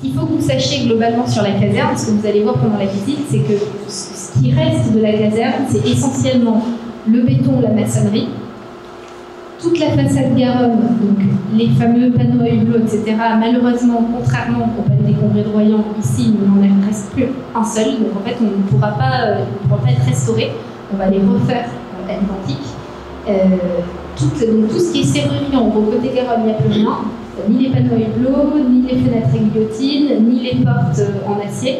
Ce qu'il faut que vous sachiez globalement sur la caserne, ce que vous allez voir pendant la visite, c'est que ce qui reste de la caserne, c'est essentiellement le béton, la maçonnerie, toute la façade Garonne, donc les fameux panneaux à hublot, etc. Malheureusement, contrairement au palais des Congrès de Royan, ici, il n'en reste plus un seul. Donc en fait, on ne pourra pas être restauré. On va les refaire à l'identique. Donc tout ce qui est serrurerie, en gros, côté Garonne, il n'y a plus rien. Ni les panneaux à hublot, ni les fenêtres à guillotine, ni les portes en acier.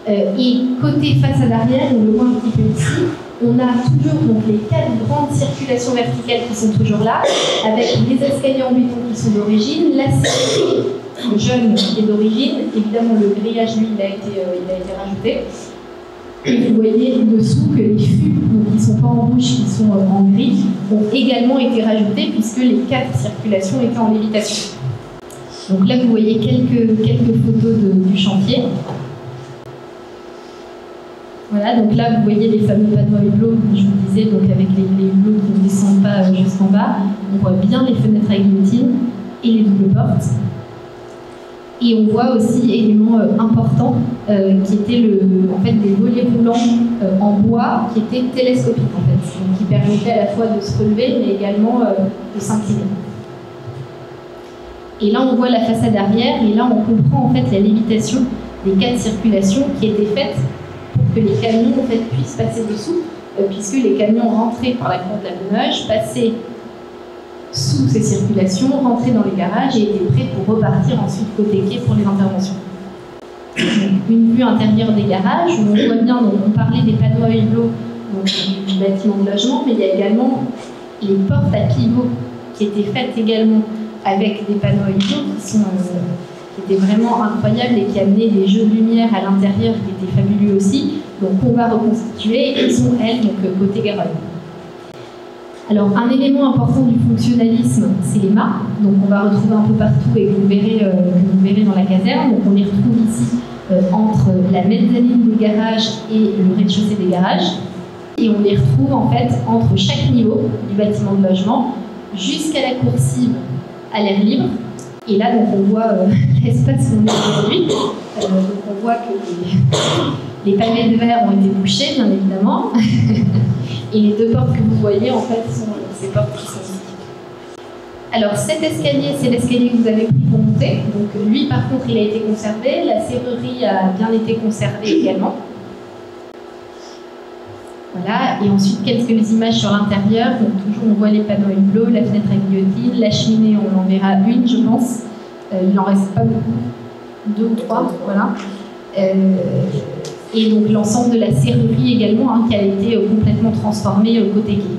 Et côté façade arrière, on le voit un petit peu ici, on a toujours donc, les 4 grandes circulations verticales qui sont toujours là, avec les escaliers en béton qui sont d'origine, la serrurerie jaune qui est d'origine, évidemment le grillage, lui, il a été rajouté. Et vous voyez dessous que les fûts, donc, qui ne sont pas en rouge, qui sont en gris, ont également été rajoutés puisque les 4 circulations étaient en lévitation. Donc là, vous voyez quelques photos du chantier. Voilà, donc là, vous voyez les fameux panneaux à hublot, comme je vous disais, donc avec les hublots qui ne descendent pas jusqu'en bas. On voit bien les fenêtres à guillotine et les doubles portes. Et on voit aussi, élément important, qui était en fait, des volets roulants en bois qui étaient télescopiques, en fait, donc qui permettaient à la fois de se relever, mais également de s'incliner. Et là, on voit la façade arrière, et là, on comprend en fait la lévitation des 4 circulations qui étaient faites pour que les camions en fait, puissent passer dessous, puisque les camions rentraient par la cour de la Benauge, passaient sous ces circulations, rentraient dans les garages et étaient prêts pour repartir ensuite côté quai pour les interventions. Une vue intérieure des garages, où on voit bien, donc on parlait des panneaux à hublot, donc du bâtiment de logement, mais il y a également les portes à pivot qui étaient faites également avec des panneaux à hublot qui étaient vraiment incroyables et qui amenaient des jeux de lumière à l'intérieur qui étaient fabuleux aussi. Donc on va reconstituer, elles sont elles, donc côté Garonne. Alors un élément important du fonctionnalisme, c'est les mâts. Donc on va retrouver un peu partout et que vous verrez dans la caserne. Donc on les retrouve ici entre la mezzanine des garages et le rez-de-chaussée des garages. Et on les retrouve en fait entre chaque niveau du bâtiment de logement jusqu'à la coursive à l'air libre. Et là, donc, on voit l'espace où on est aujourd'hui. Donc, on voit que les pavés de verre ont été bouchés, bien évidemment. Et les 2 portes que vous voyez, en fait, sont ces portes qui sont ici. Alors, cet escalier, c'est l'escalier que vous avez pris pour monter. Donc, lui, par contre, il a été conservé. La serrurerie a bien été conservée également. Voilà, et ensuite quelques images sur l'intérieur. Donc toujours on voit les panneaux à hublot, la fenêtre à guillotine, la cheminée, on en verra une, je pense. Il n'en reste pas beaucoup, 2 ou 3, voilà. Et donc l'ensemble de la serrurerie également, hein, qui a été complètement transformée côté quai.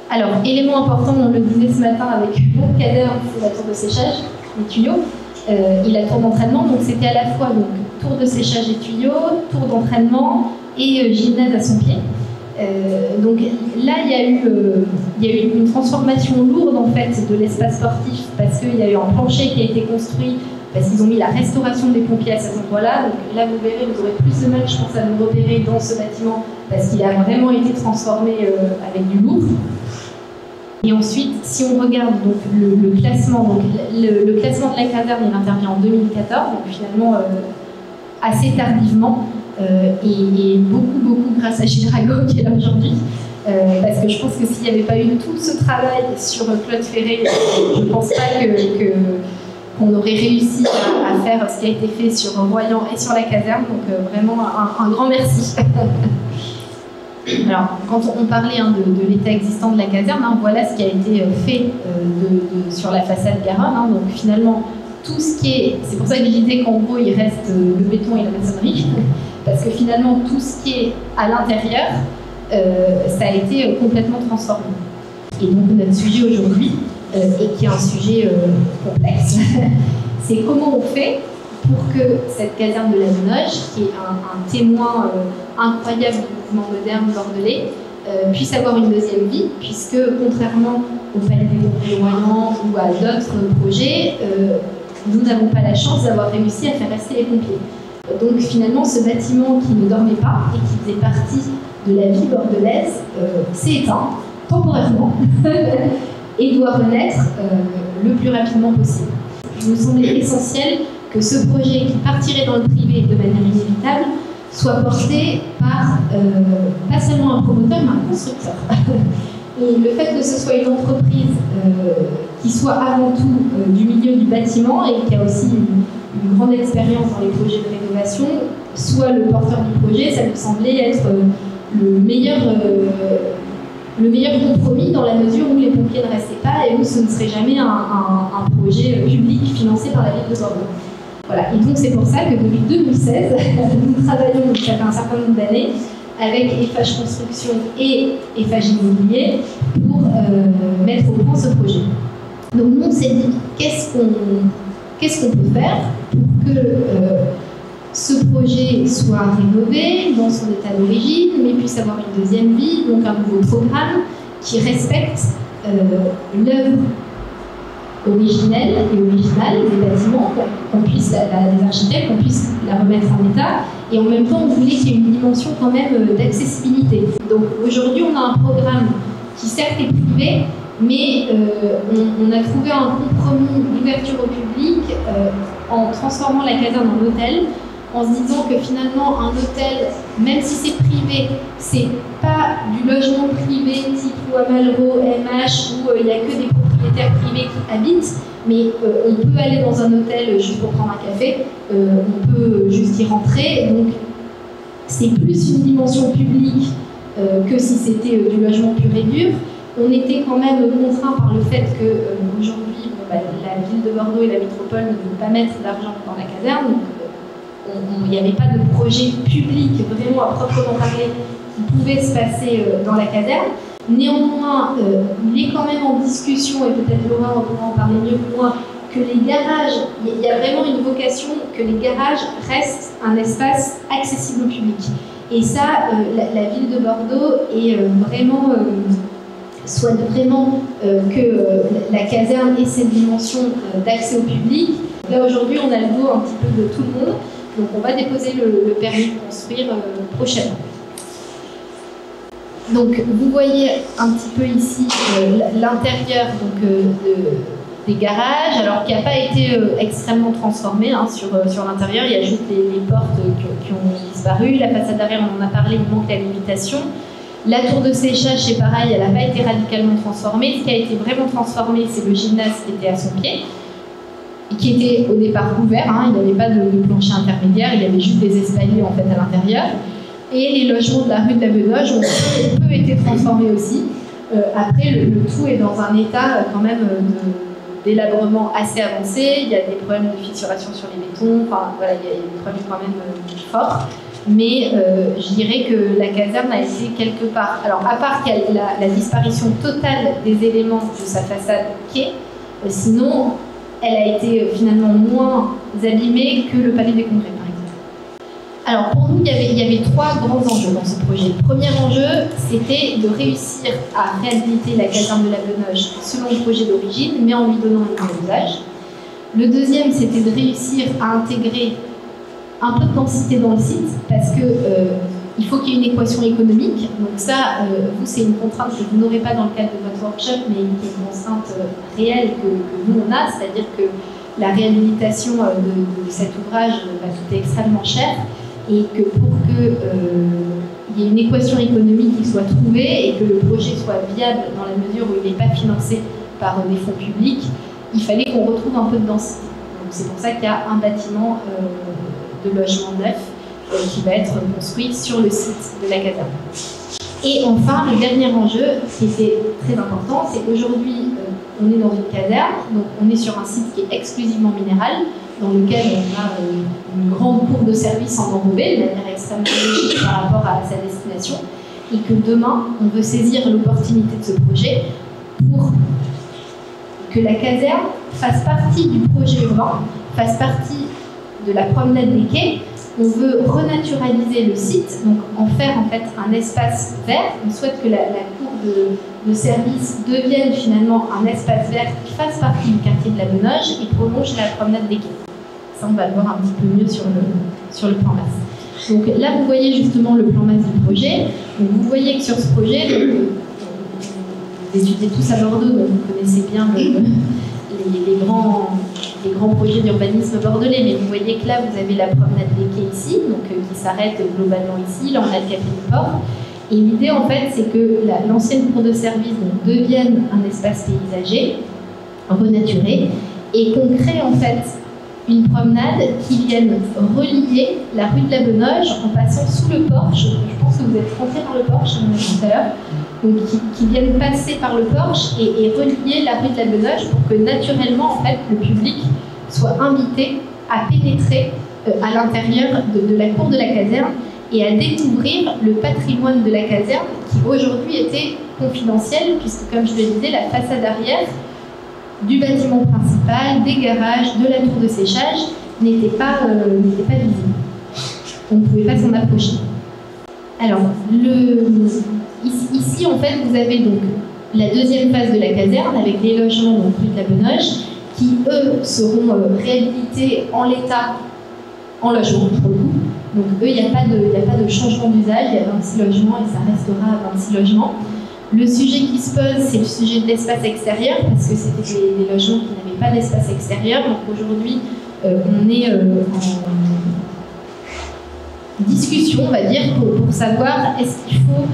Alors, élément important, on le disait ce matin avec mon cadre, c'est la tour de séchage, les tuyaux. Et la tour d'entraînement, donc c'était à la fois donc, tour de séchage et tuyaux, tour d'entraînement, et gymnase à son pied. Donc là, il y a eu une transformation lourde en fait de l'espace sportif parce qu'il y a eu un plancher qui a été construit parce qu'ils ont mis la restauration des pompiers à cet endroit-là. Donc là, vous verrez, vous aurez plus de mal, je pense, à nous repérer dans ce bâtiment parce qu'il a vraiment été transformé avec du lourd. Et ensuite, si on regarde donc, le classement, donc, le classement de la caserne, il intervient en 2014, donc finalement assez tardivement, et beaucoup grâce à Gilles Rago qui est là aujourd'hui. Parce que je pense que s'il n'y avait pas eu tout ce travail sur Claude Ferré, je ne pense pas qu'on aurait réussi à faire ce qui a été fait sur Royan et sur la caserne. Donc vraiment un grand merci. Alors, quand on parlait de l'état existant de la caserne, voilà ce qui a été fait sur la façade Garonne. Donc finalement, tout ce qui est... C'est pour ça que je disais qu'en gros, il reste le béton et la maçonnerie. Parce que finalement, tout ce qui est à l'intérieur, ça a été complètement transformé. Et donc notre sujet aujourd'hui, et qui est un sujet complexe, c'est comment on fait pour que cette caserne de la Benoge, qui est un témoin incroyable du mouvement moderne bordelais, puisse avoir une deuxième vie, puisque contrairement au Palais des Congrès Royan ou à d'autres projets, nous n'avons pas la chance d'avoir réussi à faire rester les pompiers. Donc finalement, ce bâtiment qui ne dormait pas et qui faisait partie de la vie bordelaise s'est éteint temporairement et doit renaître le plus rapidement possible. Il nous semblait essentiel que ce projet qui partirait dans le privé de manière inévitable soit porté par pas seulement un promoteur, mais un constructeur. Et le fait que ce soit une entreprise qui soit avant tout du milieu du bâtiment et qui a aussi une grande expérience dans les projets de rénovation, soit le porteur du projet, ça nous semblait être le meilleur compromis dans la mesure où les pompiers ne restaient pas et où ce ne serait jamais un projet public financé par la ville de Bordeaux. Voilà. Et donc c'est pour ça que depuis 2016, nous travaillons, ça fait un certain nombre d'années, avec EFH Construction et EFH Immobilier pour mettre au point ce projet. Donc nous, on s'est dit, qu'est-ce qu'on peut faire pour que ce projet soit rénové dans son état d'origine, mais puisse avoir une deuxième vie, donc un nouveau programme qui respecte l'œuvre originelle et originale des bâtiments, qu'on puisse, des architectes, qu'on puisse la remettre en état, et en même temps on voulait qu'il y ait une dimension quand même d'accessibilité. Donc aujourd'hui on a un programme qui certes est privé, mais on a trouvé un compromis d'ouverture au public en transformant la caserne en hôtel, en se disant que finalement un hôtel, même si c'est privé, c'est pas du logement privé type Malraux, MH, où il n'y a que des propriétaires privés qui habitent, mais on peut aller dans un hôtel juste pour prendre un café, on peut juste y rentrer, donc c'est plus une dimension publique que si c'était du logement pur et dur. On était quand même contraints par le fait qu'aujourd'hui, la ville de Bordeaux et la métropole ne vont pas mettre d'argent dans la caserne, donc il n'y avait pas de projet public vraiment à proprement parler qui pouvait se passer dans la caserne. Néanmoins, il est quand même en discussion, et peut-être Laura pourra en parler mieux que moi, que les garages, il y a vraiment une vocation que les garages restent un espace accessible au public. Et ça, la ville de Bordeaux est vraiment, souhaite vraiment que la caserne ait cette dimension d'accès au public. Là, aujourd'hui, on a le go un petit peu de tout le monde. Donc on va déposer le permis de construire prochainement. Donc vous voyez un petit peu ici l'intérieur des garages, alors qui n'a pas été extrêmement transformé sur l'intérieur. Il y a juste les portes qui ont disparu. La façade arrière, on en a parlé, il manque la limitation. La tour de séchage, c'est pareil, elle n'a pas été radicalement transformée. Ce qui a été vraiment transformé, c'est le gymnase qui était à son pied, qui était au départ ouvert, il n'y avait pas de plancher intermédiaire, il y avait juste des espaliers en fait à l'intérieur. Et les logements de la rue de la Benoge ont peu été transformés aussi. Après, le tout est dans un état quand même délabrement assez avancé. Il y a des problèmes de fissuration sur les bétons, enfin voilà, il y a des problèmes quand même forts. Mais je dirais que la caserne a été quelque part. Alors, à part qu'il y a la disparition totale des éléments de sa façade quai, sinon, elle a été finalement moins abîmée que le Palais des Congrès, par exemple. Alors pour nous, il y avait trois grands enjeux dans ce projet. Le premier enjeu, c'était de réussir à réhabiliter la caserne de la Benoge selon le projet d'origine, mais en lui donnant un nouvel usage. Le deuxième, c'était de réussir à intégrer un peu de densité dans le site, parce que il faut qu'il y ait une équation économique. Donc ça, vous, c'est une contrainte que vous n'aurez pas dans le cadre de votre workshop, mais qui est une contrainte réelle que nous, on a, c'est-à-dire que la réhabilitation de cet ouvrage va coûter extrêmement cher, et que pour qu'il y ait une équation économique qui soit trouvée et que le projet soit viable dans la mesure où il n'est pas financé par des fonds publics, il fallait qu'on retrouve un peu de densité. Donc c'est pour ça qu'il y a un bâtiment de logement neuf qui va être construit sur le site de la caserne. Et enfin, le dernier enjeu, qui était très important, c'est qu'aujourd'hui, on est dans une caserne, donc on est sur un site qui est exclusivement minéral, dans lequel on a une grande cour de service en enrobé, de manière extrêmement logique par rapport à sa destination, et que demain, on veut saisir l'opportunité de ce projet pour que la caserne fasse partie du projet urbain, fasse partie de la promenade des quais. On veut renaturaliser le site, donc en faire en fait un espace vert. On souhaite que la cour de service devienne finalement un espace vert qui fasse partie du quartier de la Benoge et prolonge la promenade des quais. Ça, on va le voir un petit peu mieux sur le plan masse. Donc là, vous voyez justement le plan masse du projet. Donc, vous voyez que sur ce projet, vous étudiez tous à Bordeaux, donc vous connaissez bien les grands projets d'urbanisme bordelais, mais vous voyez que là, vous avez la promenade des quais ici, donc qui s'arrête globalement ici. Là, on a le café du port. Et l'idée, en fait, c'est que l'ancienne cour de service devienne un espace paysager, renaturé, et qu'on crée en fait une promenade qui vienne relier la rue de la Benoge en passant sous le porche. Je pense que vous êtes rentré par le porche tout à l'heure. Donc qui viennent passer par le porche et relier la rue de la Benoge pour que naturellement en fait, le public soit invité à pénétrer à l'intérieur de la cour de la caserne et à découvrir le patrimoine de la caserne qui aujourd'hui était confidentiel puisque comme je le disais, la façade arrière du bâtiment principal, des garages, de la tour de séchage n'était pas visible. On ne pouvait pas s'en approcher. Alors, ici, en fait, vous avez donc la deuxième phase de la caserne avec les logements donc rue de la Benoge qui, eux, seront réhabilités en l'état en logement pour le coup. Donc, eux, il n'y a pas de changement d'usage, il y a 26 logements et ça restera à 26 logements. Le sujet qui se pose, c'est le sujet de l'espace extérieur parce que c'était des logements qui n'avaient pas d'espace extérieur. Donc, aujourd'hui, on est en discussion, on va dire, pour savoir est-ce qu'il faut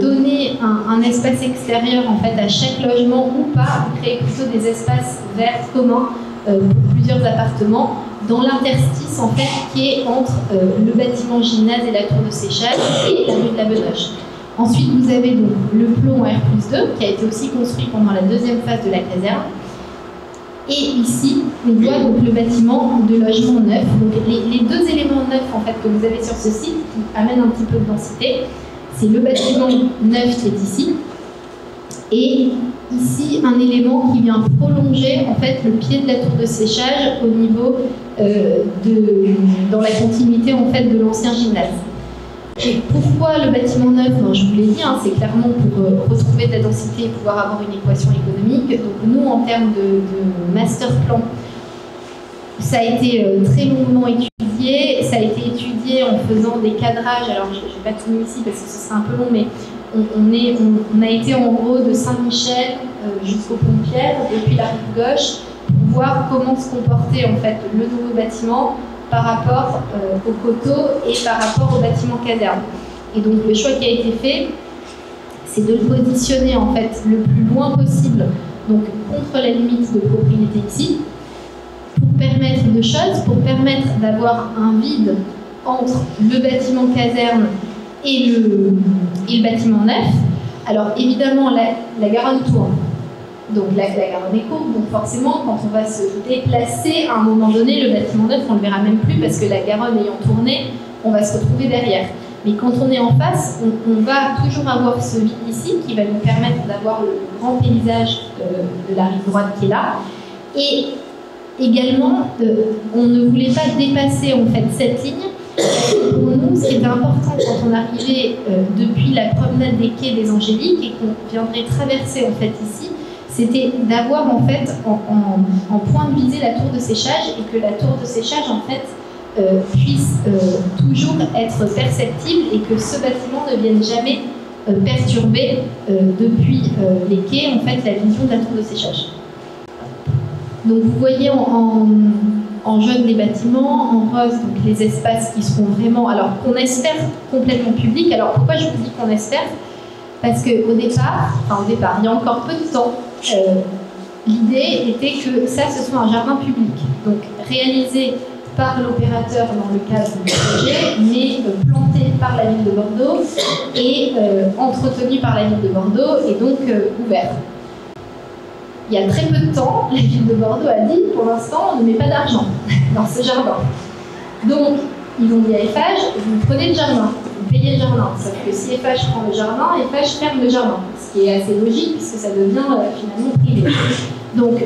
donner un espace extérieur en fait à chaque logement ou pas, ou créer plutôt des espaces verts communs pour plusieurs appartements dans l'interstice en fait qui est entre le bâtiment gymnase et la tour de séchage et la rue de la Benoge. Ensuite, vous avez donc le plomb R+2 qui a été aussi construit pendant la deuxième phase de la caserne. Et ici, on voit donc le bâtiment de logement neuf. Donc les deux éléments neufs en fait, que vous avez sur ce site qui amènent un petit peu de densité, c'est le bâtiment neuf qui est ici. Et ici, un élément qui vient prolonger en fait, le pied de la tour de séchage au niveau dans la continuité en fait, de l'ancien gymnase. Et pourquoi le bâtiment neuf? Je vous l'ai dit, hein, c'est clairement pour retrouver de la densité et pouvoir avoir une équation économique. Donc nous, en termes de master plan, ça a été très longuement étudié. Ça a été étudié en faisant des cadrages. Alors, je ne vais pas tout mis ici parce que ce serait un peu long, mais on a été en gros de Saint-Michel jusqu'au Pont-Pierre, depuis la rive gauche, pour voir comment se comportait en fait, le nouveau bâtiment par rapport au coteau et par rapport au bâtiment caserne. Et donc le choix qui a été fait, c'est de le positionner en fait le plus loin possible, donc contre la limite de propriété ici, pour permettre deux choses, pour permettre d'avoir un vide entre le bâtiment caserne et le bâtiment neuf. Alors évidemment, la Garonne tourne. Donc la Garonne est courbe, donc forcément, quand on va se déplacer, à un moment donné, le bâtiment neuf, on ne le verra même plus parce que la Garonne ayant tourné, on va se retrouver derrière. Mais quand on est en face, on va toujours avoir ce vide ici qui va nous permettre d'avoir le grand paysage de la rive droite qui est là. Et également, on ne voulait pas dépasser en fait cette ligne Pour nous, ce qui était important quand on arrivait depuis la promenade des quais des Angéliques et qu'on viendrait traverser en fait ici, c'était d'avoir en fait en point de visée la tour de séchage et que la tour de séchage en fait puisse toujours être perceptible et que ce bâtiment ne vienne jamais perturber depuis les quais en fait la vision de la tour de séchage. Donc vous voyez en jaune les bâtiments, en rose donc les espaces qui seront vraiment, alors qu'on espère complètement publics. Alors pourquoi je vous dis qu'on espère? Parce qu'au départ, il y a encore peu de temps, l'idée était que ça ce soit un jardin public, donc réalisé par l'opérateur dans le cadre du projet, mais planté par la ville de Bordeaux et entretenu par la ville de Bordeaux et donc ouvert. Il y a très peu de temps, la ville de Bordeaux a dit, pour l'instant, on ne met pas d'argent dans ce jardin. Donc, ils ont dit à Eiffage, vous prenez le jardin, vous payez le jardin. Sauf que si Eiffage prend le jardin, Eiffage ferme le jardin. Ce qui est assez logique, puisque ça devient finalement privé. Donc,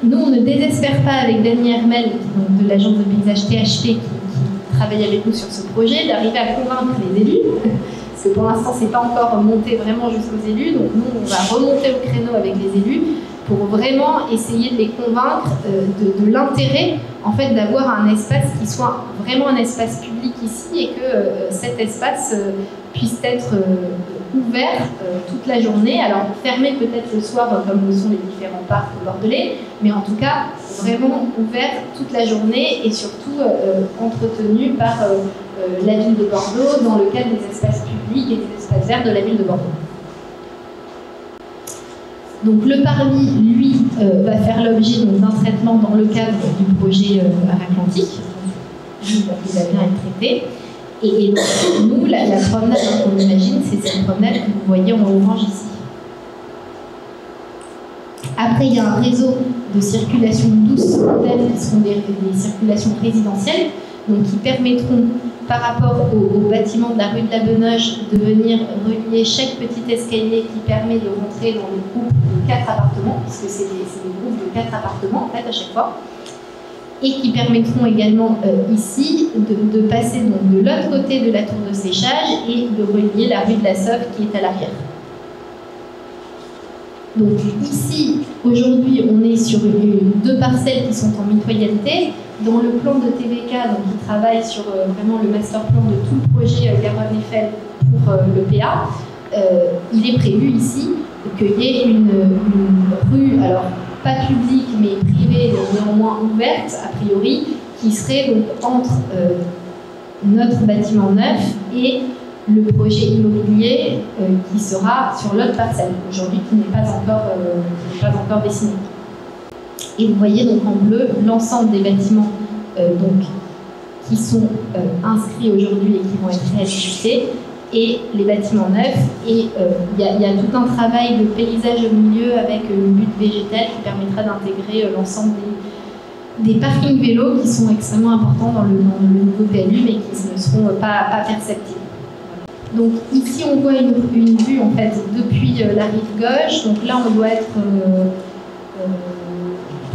nous, on ne désespère pas avec Dany Hermel, donc de l'agence de paysage THP, qui travaille avec nous sur ce projet, d'arriver à convaincre les élus. Parce que pour l'instant, ce n'est pas encore monté vraiment jusqu'aux élus. Donc nous, on va remonter au créneau avec les élus pour vraiment essayer de les convaincre de l'intérêt en fait, d'avoir un espace qui soit vraiment un espace public ici et que cet espace puisse être ouvert toute la journée. Alors fermé peut-être le soir comme le sont les différents parcs bordelais, mais en tout cas vraiment ouvert toute la journée et surtout entretenu par la ville de Bordeaux dans le cadre des espaces publics et des espaces verts de la ville de Bordeaux. Donc le parvis, lui, va faire l'objet d'un traitement dans le cadre du projet Atlantique. Il va bien être traité. Et donc, nous, la promenade qu'on imagine, c'est cette promenade que vous voyez en orange ici. Après, il y a un réseau de circulation douce qui seront des circulations résidentielles, donc qui permettront, par rapport au bâtiment de la rue de la Benoge, de venir relier chaque petit escalier qui permet de rentrer dans le groupe de 4 appartements, puisque c'est des groupes de 4 appartements en fait à chaque fois, et qui permettront également ici de passer donc, de l'autre côté de la tour de séchage et de relier la rue de la Sauve qui est à l'arrière. Donc ici, aujourd'hui, on est sur 2 parcelles qui sont en mitoyenneté. Dans le plan de TVK, donc, qui travaille sur vraiment le master plan de tout le projet Garonne-Eiffel pour le PA, il est prévu ici qu'il y ait une rue, alors pas publique mais privée, néanmoins ouverte a priori, qui serait donc entre notre bâtiment neuf et le projet immobilier qui sera sur l'autre parcelle, aujourd'hui qui n'est pas encore dessiné. Et vous voyez donc en bleu l'ensemble des bâtiments donc, qui sont inscrits aujourd'hui et qui vont être réhabilités, et les bâtiments neufs. Et il y a tout un travail de paysage au milieu avec une butte végétale qui permettra d'intégrer l'ensemble des parkings vélos qui sont extrêmement importants dans le nouveau PLU mais qui ne seront pas perceptibles. Donc ici on voit une vue en fait depuis la rive gauche. Donc là on doit être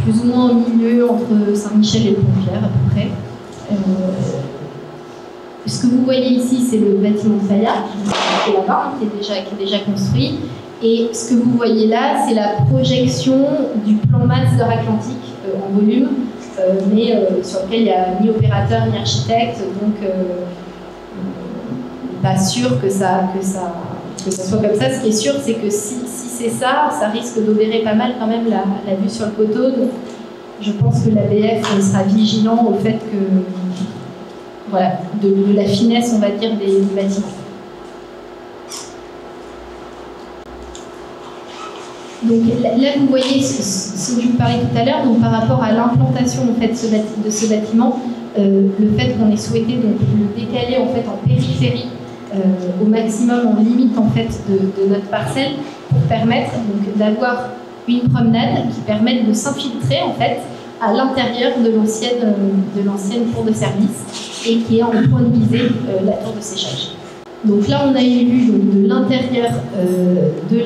plus ou moins au milieu entre Saint-Michel et le Pont-Pierre à peu près. Ce que vous voyez ici, c'est le bâtiment de Faya, qui est là-bas, qui est déjà construit. Et ce que vous voyez là, c'est la projection du plan Master Atlantique en volume, mais sur lequel il n'y a ni opérateur ni architecte, donc pas sûr que ça soit comme ça. Ce qui est sûr, c'est que si c'est ça, ça risque d'obérer pas mal quand même la vue sur le coteau. Donc, je pense que l'ABF sera vigilant au fait que, voilà, de la finesse, on va dire, des bâtiments. Donc là, vous voyez ce que je vous parlais tout à l'heure, donc par rapport à l'implantation en fait, de ce bâtiment, le fait qu'on ait souhaité donc, le décaler en, fait, en périphérie au maximum, en limite en fait, de notre parcelle, pour permettre d'avoir une promenade qui permette de s'infiltrer en fait, à l'intérieur de l'ancienne cour de service et qui est en point de visée la tour de séchage. Donc là, on a une vue de l'intérieur de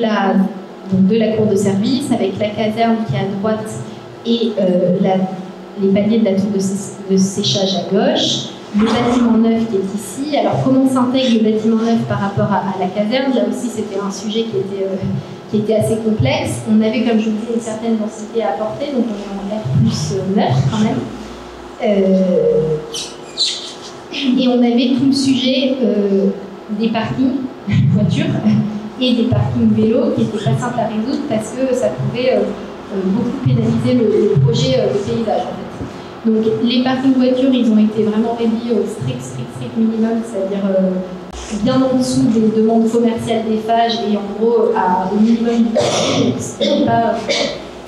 la cour de service avec la caserne qui est à droite et les paliers de la tour de séchage à gauche, le bâtiment neuf qui est ici. Alors comment s'intègre le bâtiment neuf par rapport à la caserne? Là aussi c'était un sujet qui était assez complexe. On avait, comme je vous disais, une certaine densité à apporter, donc on est en R+9 quand même. Et on avait tout le sujet des parkings voitures et des parkings vélos qui n'étaient pas simples à résoudre parce que ça pouvait beaucoup pénaliser le projet de paysage en fait. Donc les parkings voitures, ils ont été vraiment réduits au strict minimum, c'est-à-dire bien en dessous des demandes commerciales des phages et en gros au minimum du projet. Donc c'était pas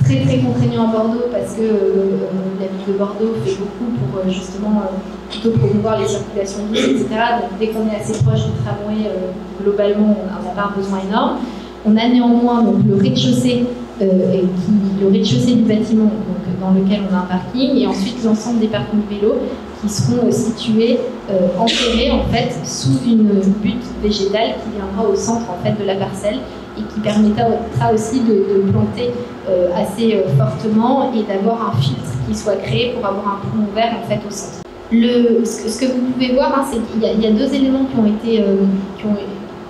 très contraignant à Bordeaux parce que la ville de Bordeaux fait beaucoup pour justement plutôt promouvoir les circulations douces, etc. Donc dès qu'on est assez proche du tramway, globalement on n'a pas un besoin énorme. On a néanmoins donc, le rez-de-chaussée du bâtiment donc, dans lequel on a un parking et ensuite l'ensemble des parkings vélos qui seront situés enterrés en fait sous une butte végétale qui viendra au centre en fait de la parcelle et qui permettra aussi de planter assez fortement et d'avoir un filtre qui soit créé pour avoir un poumon vert en fait au centre. Ce que vous pouvez voir, hein, c'est qu'il y a deux éléments qui ont été,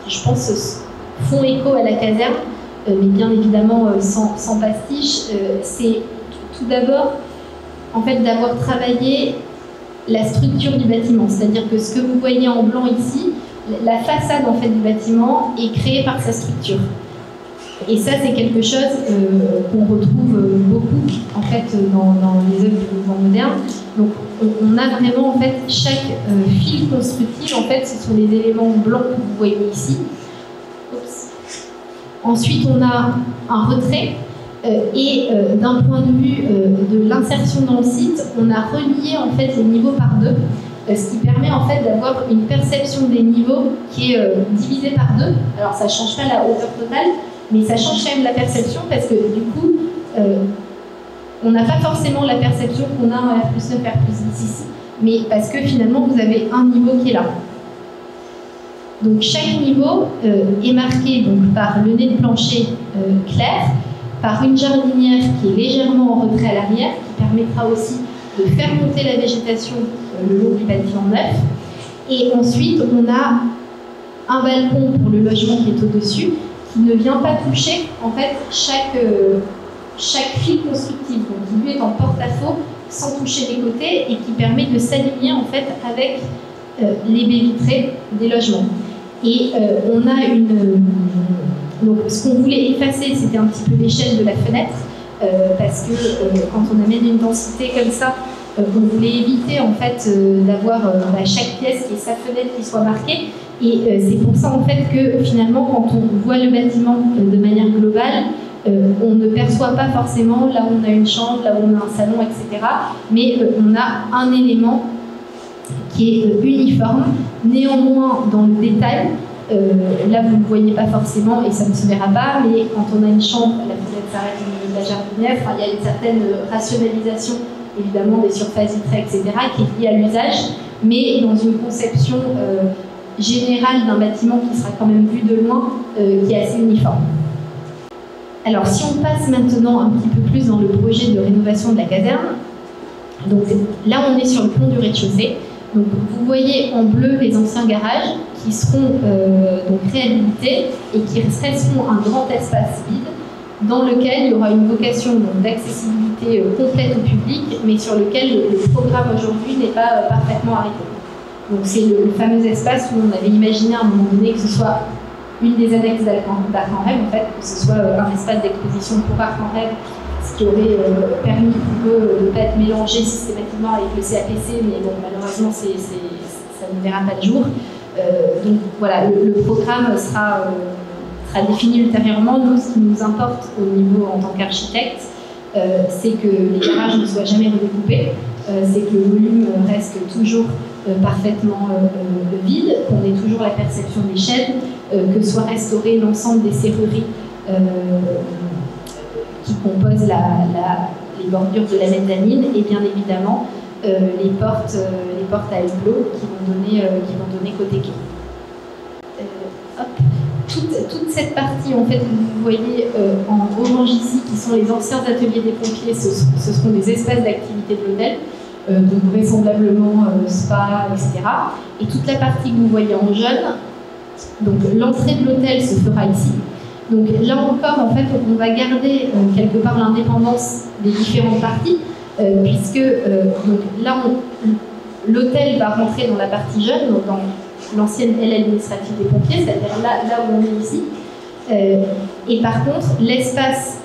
je pense, font écho à la caserne, mais bien évidemment sans pastiche. C'est tout d'abord en fait d'avoir travaillé la structure du bâtiment, c'est-à-dire que ce que vous voyez en blanc ici, la façade en fait du bâtiment est créée par sa structure. Et ça, c'est quelque chose qu'on retrouve beaucoup en fait dans les œuvres du mouvement moderne. Donc, on a vraiment en fait chaque fil constructif. En fait, ce sont les éléments blancs que vous voyez ici. Oups. Ensuite, on a un retrait. Et d'un point de vue de l'insertion dans le site, on a relié en fait les niveaux par deux, ce qui permet en fait d'avoir une perception des niveaux qui est divisée par deux. Alors ça ne change pas la hauteur totale, mais ça change quand même la perception parce que du coup, on n'a pas forcément la perception qu'on a en R+9, R+10 ici, mais parce que finalement vous avez un niveau qui est là. Donc chaque niveau est marqué donc, par le nez de plancher clair, par une jardinière qui est légèrement en retrait à l'arrière, qui permettra aussi de faire monter la végétation le long du bâtiment neuf. Et ensuite, on a un balcon pour le logement qui est au-dessus, qui ne vient pas toucher en fait chaque fil constructif, donc qui lui est en porte-à-faux sans toucher les côtés et qui permet de s'aligner en fait avec les baies vitrées des logements. Et on a donc ce qu'on voulait effacer, c'était un petit peu l'échelle de la fenêtre, parce que quand on amène une densité comme ça, on voulait éviter en fait d'avoir chaque pièce qui est sa fenêtre qui soit marquée. Et c'est pour ça en fait que finalement, quand on voit le bâtiment de manière globale, on ne perçoit pas forcément là où on a une chambre, là où on a un salon, etc. Mais on a un élément qui est uniforme. Néanmoins, dans le détail, là vous ne le voyez pas forcément et ça ne se verra pas, mais quand on a une chambre, la fenêtre s'arrête au niveau de la jardinière, il y a une certaine rationalisation évidemment des surfaces vitrées, etc., qui est liée à l'usage, mais dans une conception générale d'un bâtiment qui sera quand même vu de loin, qui est assez uniforme. Alors si on passe maintenant un petit peu plus dans le projet de rénovation de la caserne, donc là on est sur le pont du rez-de-chaussée. Donc, vous voyez en bleu les anciens garages qui seront donc réhabilités et qui resteront un grand espace vide dans lequel il y aura une vocation d'accessibilité complète au public, mais sur lequel le programme aujourd'hui n'est pas parfaitement arrêté. Donc c'est le fameux espace où on avait imaginé à un moment donné que ce soit une des annexes d'Arc en Rêve, en fait, que ce soit un espace d'exposition pour Arc en Rêve, ce qui aurait permis pour eux de ne pas être mélangé systématiquement avec le CAPC, mais bon, malheureusement, ça ne verra pas le jour. Donc voilà, le programme sera défini ultérieurement. Nous, ce qui nous importe au niveau en tant qu'architecte, c'est que les garages ne soient jamais redécoupés, c'est que le volume reste toujours parfaitement vide, qu'on ait toujours la perception des chaînes, que soit restauré l'ensemble des serrureries qui composent les bordures de la mezzanine et bien évidemment les portes à hublot qui vont donner côté quai. Hop. toute cette partie en fait que vous voyez en orange ici, qui sont les anciens ateliers des pompiers, ce seront des espaces d'activité de l'hôtel, donc vraisemblablement spa, etc. Et toute la partie que vous voyez en jaune, donc l'entrée de l'hôtel se fera ici. Donc là encore, en fait, on va garder quelque part l'indépendance des différentes parties, puisque donc là, l'hôtel va rentrer dans la partie jaune, donc dans l'ancienne aile administrative des pompiers, c'est-à-dire là où on est ici. Et par contre, l'espace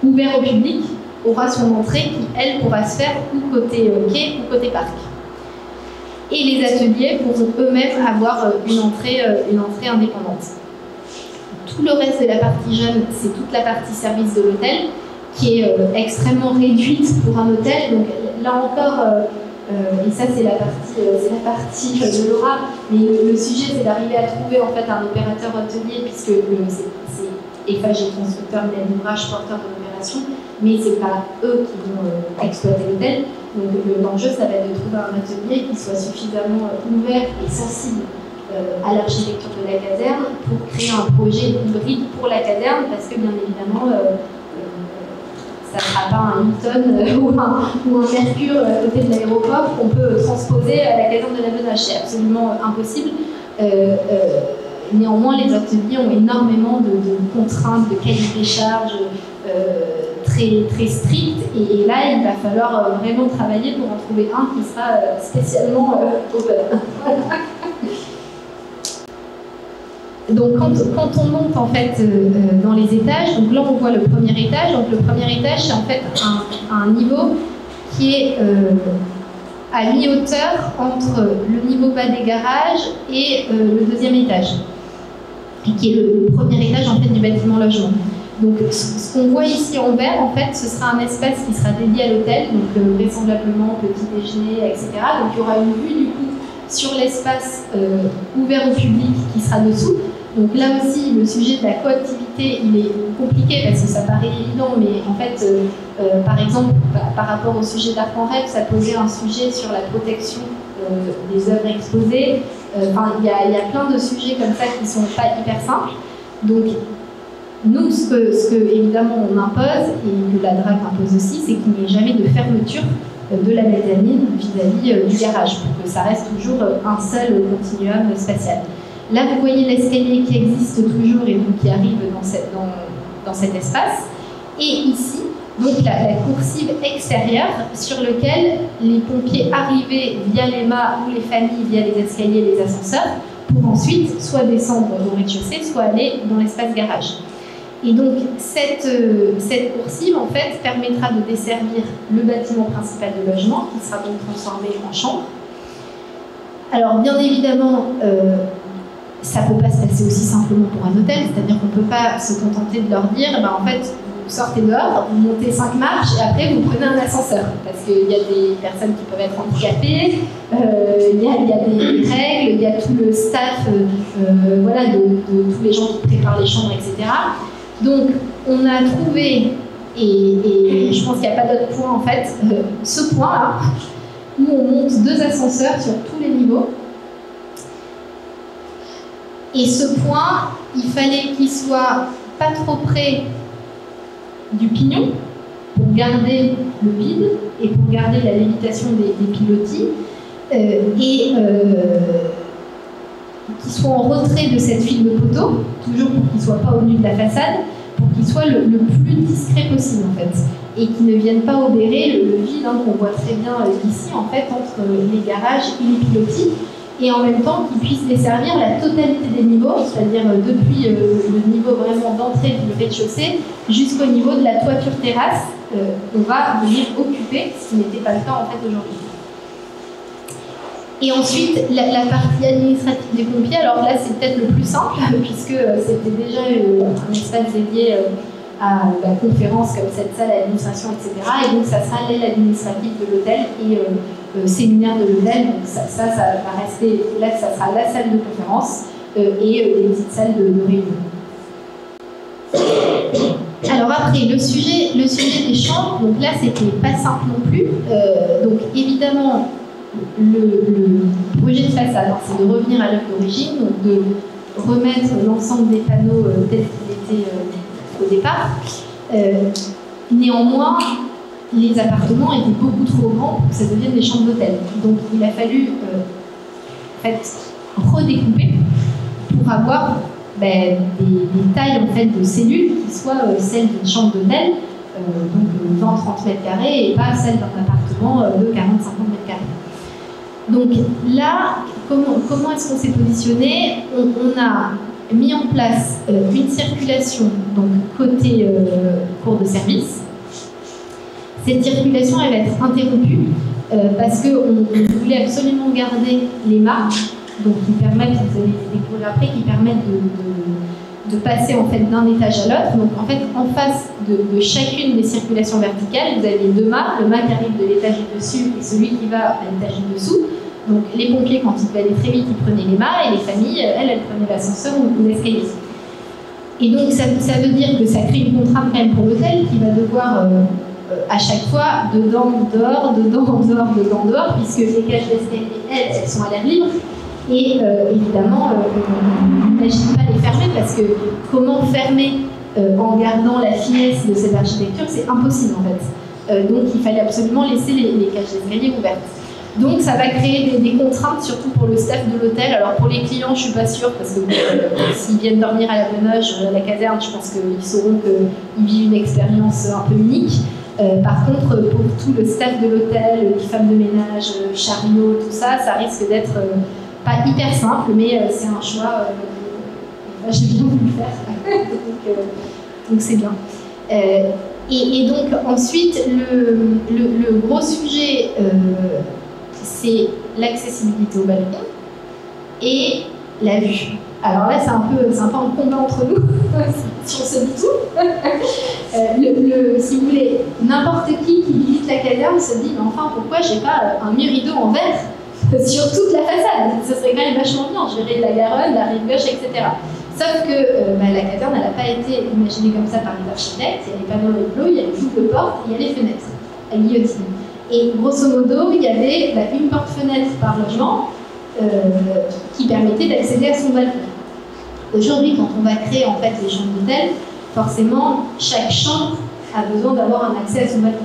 ouvert au public aura son entrée qui, elle, pourra se faire ou côté quai ou côté parc. Et les ateliers pourront eux-mêmes avoir une entrée indépendante. Tout le reste de la partie jaune, c'est toute la partie service de l'hôtel, qui est extrêmement réduite pour un hôtel. Donc là encore, et ça c'est la partie de Laura, mais le sujet c'est d'arriver à trouver en fait un opérateur hôtelier, puisque c'est Eiffage et constructeur, mais l'ouvrage porteur de l'opération, mais c'est pas eux qui vont exploiter l'hôtel. Donc l'enjeu, ça va être de trouver un atelier qui soit suffisamment ouvert et sensible à l'architecture de la caserne pour créer un projet hybride pour la caserne, parce que bien évidemment, ça ne sera pas un Hilton ou un Mercure à côté de l'aéroport qu'on peut transposer à la caserne de la Menache. C'est absolument impossible. Néanmoins, les ateliers ont énormément de contraintes, de cahiers des charges très, très stricts. Et là, il va falloir vraiment travailler pour en trouver un qui sera spécialement open. Donc quand on monte en fait dans les étages, donc là on voit le premier étage. Donc le premier étage, c'est en fait un niveau qui est à mi-hauteur entre le niveau bas des garages et le deuxième étage, et qui est le premier étage en fait du bâtiment logement. Donc ce qu'on voit ici en vert, en fait, ce sera un espace qui sera dédié à l'hôtel, donc vraisemblablement petit déjeuner, etc. Donc il y aura une vue du coup sur l'espace ouvert au public qui sera dessous. Donc là aussi, le sujet de la coactivité, il est compliqué parce que ça paraît évident, mais en fait, par exemple, par rapport au sujet d'Arc en Rêve, ça posait un sujet sur la protection des œuvres exposées. Enfin, il y a plein de sujets comme ça qui ne sont pas hyper simples. Donc, nous, ce que évidemment on impose, et que la DRAC impose aussi, c'est qu'il n'y ait jamais de fermeture de la mezzanine vis-à-vis du garage, pour que ça reste toujours un seul continuum spatial. Là, vous voyez l'escalier qui existe toujours et donc qui arrive dans cet espace. Et ici, donc la coursive extérieure sur laquelle les pompiers arrivaient via les mâts ou les familles via les escaliers et les ascenseurs pour ensuite soit descendre au rez-de-chaussée, soit aller dans l'espace garage. Et donc, cette coursive, en fait, permettra de desservir le bâtiment principal de logement, qui sera donc transformé en chambre. Alors, bien évidemment, ça ne peut pas se passer aussi simplement pour un hôtel, c'est-à-dire qu'on ne peut pas se contenter de leur dire, en fait, vous sortez dehors, vous montez 5 marches, et après, vous prenez un ascenseur. Parce qu'il y a des personnes qui peuvent être handicapées, il y a des règles, il y a tout le staff voilà, de tous les gens qui préparent les chambres, etc. Donc, on a trouvé, et je pense qu'il n'y a pas d'autre point en fait, ce point-là, où on monte 2 ascenseurs sur tous les niveaux. Et ce point, il fallait qu'il soit pas trop près du pignon, pour garder le vide et pour garder la lévitation des pilotis, et qu'il soit en retrait de cette file de poteaux, toujours pour qu'il ne soit pas au nu de la façade, pour qu'il soit le plus discret possible en fait, et qu'il ne vienne pas obérer le vide qu'on voit très bien ici en fait entre les garages et les pilotis, et en même temps qu'il puisse desservir la totalité des niveaux, c'est-à-dire depuis le niveau vraiment d'entrée du rez-de-chaussée jusqu'au niveau de la toiture terrasse, on va venir occuper, ce qui n'était pas le cas en fait aujourd'hui. Et ensuite, la partie administrative des pompiers, alors là c'est peut-être le plus simple, puisque c'était déjà un espace dédié à la conférence comme cette salle, administration, etc. Et donc ça sera l'aile administrative de l'hôtel et séminaire de l'hôtel. Donc ça va rester, là ça sera la salle de conférence et des petites salles de réunion. Alors après, le sujet des chambres, donc là c'était pas simple non plus. Donc évidemment, le projet de façade, c'est de revenir à l'œuvre d'origine, donc de remettre l'ensemble des panneaux tels qu'ils étaient au départ. Néanmoins, les appartements étaient beaucoup trop grands pour que ça devienne des chambres d'hôtel. Donc il a fallu en fait, redécouper pour avoir des tailles en fait, de cellules qui soient celles d'une chambre d'hôtel, donc 20-30 mètres carrés, et pas celles d'un appartement de 40-50 mètres carrés. Donc là, comment est-ce qu'on s'est positionné? On a mis en place une circulation donc, côté cours de service. Cette circulation elle va être interrompue parce qu'on voulait absolument garder les marches, donc qui permettent, vous allez les découvrir après, qui permettent de passer en fait d'un étage à l'autre. Donc en fait, en face de chacune des circulations verticales, vous avez deux mâts, le mât qui arrive de l'étage du dessus et celui qui va à l'étage du dessous. Donc les pompiers, quand ils devaient aller très vite, ils prenaient les mâts, et les familles, elles prenaient l'ascenseur ou l'escalier. Et donc ça veut dire que ça crée une contrainte quand même pour l'hôtel qui va devoir à chaque fois dedans, dehors, dedans, dehors, dedans, dehors, puisque les cages d'escalier, elles sont à l'air libre. Et évidemment, on n'imagine pas les fermer parce que comment fermer en gardant la finesse de cette architecture, c'est impossible en fait. Donc il fallait absolument laisser les cages d'escalier ouvertes. Donc ça va créer des contraintes, surtout pour le staff de l'hôtel. Alors pour les clients, je ne suis pas sûre, parce que s'ils viennent dormir à la Benoge, à la caserne, je pense qu'ils sauront qu'ils vivent une expérience un peu unique. Par contre, pour tout le staff de l'hôtel, les femmes de ménage, chariot, tout ça, ça risque d'être pas hyper simple, mais c'est un choix. J'ai bien voulu le faire, donc c'est bien. Et donc ensuite, le gros sujet, c'est l'accessibilité au balcon et la vue. Alors là, c'est un peu un combat entre nous, si on se dit tout. Si vous voulez, n'importe qui visite la caserne se dit, mais enfin, pourquoi j'ai pas un mur rideau en verre sur toute la façade? Ce serait quand même vachement bien, je verrais la Garonne, la rive gauche, etc. Sauf que la caserne, elle n'a pas été imaginée comme ça par les architectes. Il y a les panneaux hublot, il y a les doubles portes, il y a les fenêtres à guillotine. Et grosso modo, il y avait une porte-fenêtre par logement qui permettait d'accéder à son balcon. Aujourd'hui, quand on va créer en fait les chambres d'hôtel, forcément, chaque chambre a besoin d'avoir un accès à son balcon.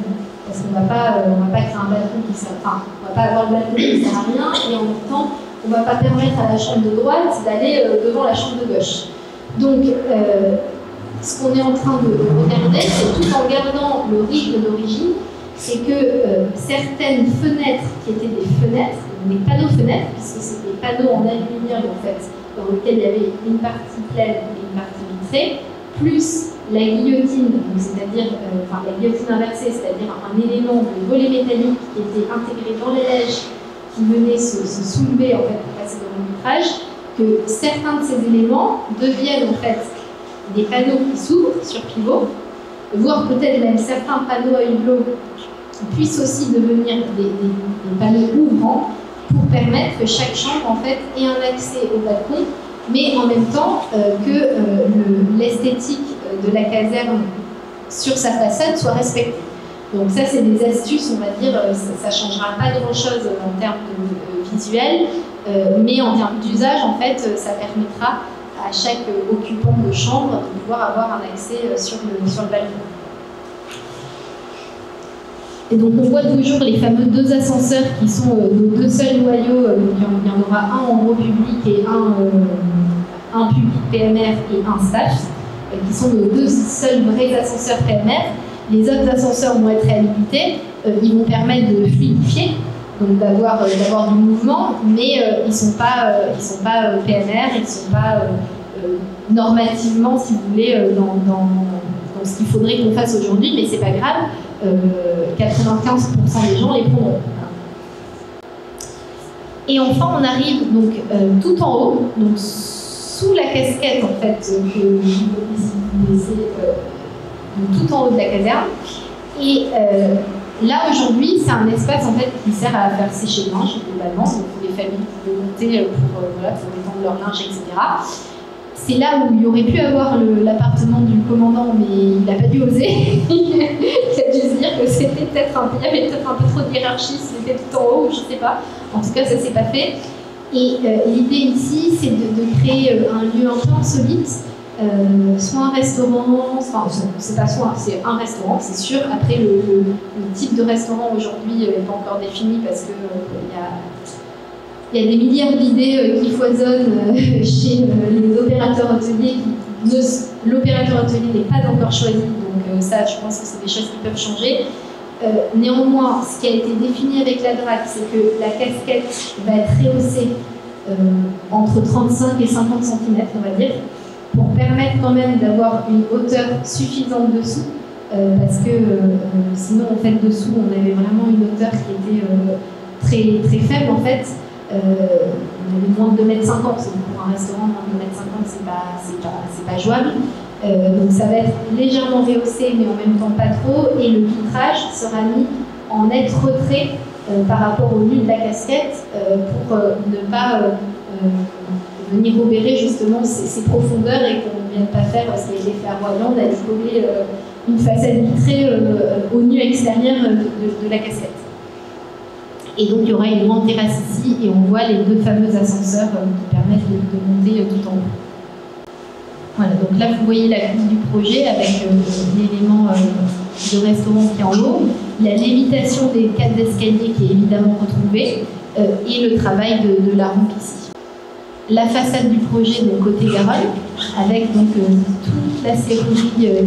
Parce qu'on ne va pas créer un balcon qui sert, enfin, on ne va pas avoir le balcon qui ne sert à rien, et en même temps, on ne va pas permettre à la chambre de droite d'aller devant la chambre de gauche. Donc, ce qu'on est en train de regarder, c'est tout en gardant le rythme d'origine, c'est que certaines fenêtres qui étaient des fenêtres, des panneaux fenêtres, puisque c'est des panneaux en aluminium en fait, dans lesquels il y avait une partie pleine et une partie vitrée, plus la guillotine, c'est-à-dire la guillotine inversée, c'est-à-dire un élément de volet métallique qui était intégré dans les lèges, qui venait se soulever en fait pour passer dans le vitrage, que certains de ces éléments deviennent en fait des panneaux qui s'ouvrent sur pivot, voire peut-être même certains panneaux à hublot puissent aussi devenir des panneaux ouvrants pour permettre que chaque chambre en fait ait un accès au balcon, mais en même temps que l'esthétique de la caserne sur sa façade soit respectée. Donc ça, c'est des astuces, on va dire, ça ne changera pas grand-chose en termes de visuel, mais en termes d'usage, en fait, ça permettra à chaque occupant de chambre de pouvoir avoir un accès sur le balcon. Et donc on voit toujours les fameux deux ascenseurs qui sont nos deux seuls noyaux. Il y en aura un en gros public et un public PMR et un staff, qui sont nos deux seuls vrais ascenseurs PMR. Les autres ascenseurs vont être réhabilités, ils vont permettre de fluidifier, donc d'avoir du mouvement, mais ils ne sont pas PMR, ils ne sont pas normativement, si vous voulez, dans ce qu'il faudrait qu'on fasse aujourd'hui, mais c'est pas grave. 95% des gens les prendront. Et enfin, on arrive donc tout en haut, donc sous la casquette en fait que je vous laisser tout en haut de la caserne. Et là aujourd'hui, c'est un espace en fait qui sert à faire sécher le linge globalement, donc pour les familles qui veulent monter pour étendre leur linge, etc. C'est là où il aurait pu avoir l'appartement du commandant, mais il n'a pas dû oser. Il a dû se dire que c'était il y avait peut-être un peu trop de hiérarchie, c'était tout en haut, je ne sais pas. En tout cas, ça ne s'est pas fait. Et l'idée ici, c'est de créer un lieu un peu insolite, soit un restaurant, enfin c'est pas soit, c'est un restaurant, c'est sûr. Après, le type de restaurant aujourd'hui n'est pas encore défini parce que il y a des milliards d'idées qui foisonnent chez les opérateurs hôteliers. L'opérateur hôtelier n'est pas encore choisi, donc ça, je pense que c'est des choses qui peuvent changer. Néanmoins, ce qui a été défini avec la DRAC, c'est que la casquette va être rehaussée entre 35 et 50 cm, on va dire, pour permettre quand même d'avoir une hauteur suffisante dessous, parce que sinon, en fait, dessous, on avait vraiment une hauteur qui était très, très faible, en fait. On avait moins de 2,50 m, pour un restaurant, moins de 2,50 m, c'est pas jouable. Donc ça va être légèrement rehaussé, mais en même temps pas trop, et le vitrage sera mis en net retrait par rapport au nu de la casquette pour ne pas venir obérer justement ces profondeurs et qu'on ne vienne pas faire ce qui a été fait à Royan, d'aller coller une façade vitrée au nu extérieur de la casquette. Et donc il y aura une grande terrasse ici et on voit les deux fameux ascenseurs qui permettent de monter tout en haut. Voilà, donc là vous voyez la coupe du projet avec l'élément de restaurant qui est en haut, la lévitation des 4 escaliers qui est évidemment retrouvée et le travail de la rampe ici. La façade du projet donc côté Garonne avec donc toute la serrurerie qui est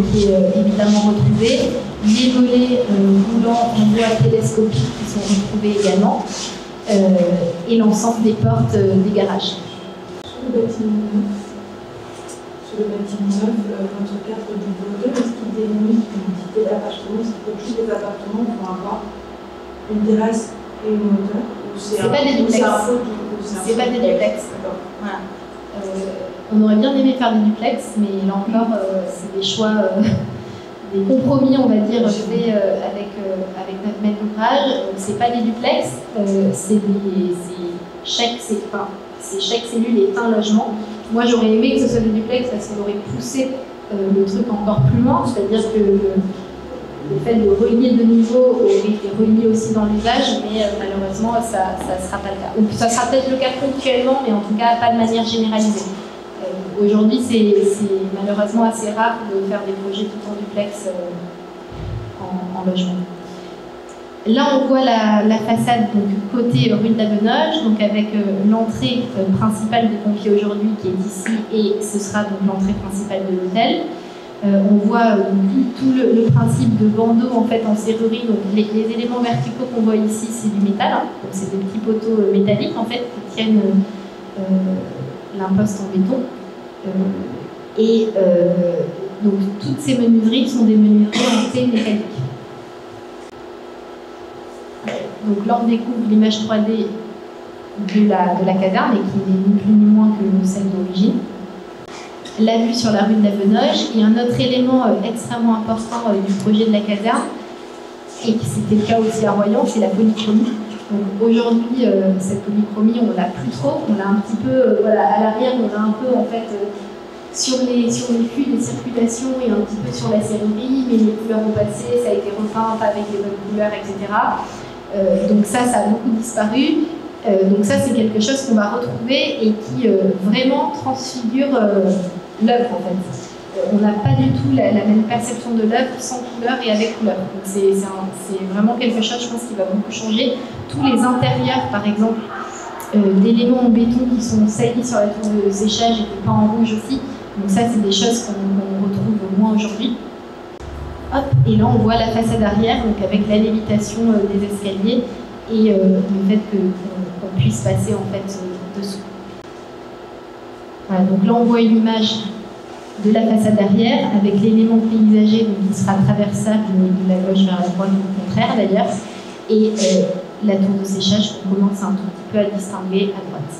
évidemment retrouvée, les volets roulants en bois télescopiques qui sont retrouvés également et l'ensemble des portes des garages. Sur le bâtiment neuf, votre cadre du volet, est-ce qu'il délimite une quantité d'appartements? Est-ce qu'il faut que tous les appartements vont avoir une terrasse et une hauteur? C'est pas des duplex. C'est pas des duplex. Voilà. On aurait bien aimé faire des duplex, mais là encore, c'est des choix, des compromis, on va dire, faits avec notre maître d'ouvrage. C'est pas des duplex, chaque cellule est un logement. Moi, j'aurais aimé que ce soit des duplex parce qu'on aurait poussé le truc encore plus loin, c'est-à-dire que le fait de relier de niveaux aurait été relié aussi dans l'usage, mais malheureusement, ça ne sera pas le cas. Ou ça sera peut-être le cas ponctuellement, mais en tout cas, pas de manière généralisée. Aujourd'hui, c'est malheureusement assez rare de faire des projets tout en duplex en logement. Là, on voit la façade donc, côté rue de la Benoge, donc avec l'entrée principale des pompiers aujourd'hui qui est ici, et ce sera donc l'entrée principale de l'hôtel. On voit tout le principe de bandeau en fait en serrurerie. Donc les éléments verticaux qu'on voit ici, c'est du métal. Hein. Donc c'est des petits poteaux métalliques en fait qui tiennent l'imposte en béton. Donc toutes ces menuiseries sont des menuiseries en T métallique. Donc là on découvre l'image 3D de la caserne et qui n'est ni plus ni moins que celle d'origine. La vue sur la rue de la Benoge et un autre élément extrêmement important du projet de la caserne, et qui c'était le cas aussi à Royan, c'est la polychromie. Donc aujourd'hui, cette polychromie, on l'a plus trop, on l'a un petit peu, voilà, à l'arrière, on l'a un peu en fait sur les flux de circulation et un petit peu sur la serrurerie, mais les couleurs ont passé, ça a été repeint, pas avec les bonnes couleurs, etc. Donc ça a beaucoup disparu. Donc ça, c'est quelque chose qu'on va retrouver et qui vraiment transfigure l'œuvre en fait. On n'a pas du tout la même perception de l'œuvre sans couleur et avec couleur. Donc c'est vraiment quelque chose, je pense, qui va beaucoup changer. Tous les intérieurs, par exemple, d'éléments en béton qui sont saillis sur la tour de séchage et qui peints en rouge aussi. Donc ça, c'est des choses qu'on retrouve moins aujourd'hui. Hop, et là, on voit la façade arrière, donc avec la lévitation des escaliers et le fait qu'on puisse passer en fait dessous. Voilà, donc là, on voit une image de la façade arrière avec l'élément paysager donc, qui sera traversable de la gauche vers la droite, ou au contraire d'ailleurs, et la tour de séchage qu'on commence un tout petit peu à distinguer à droite.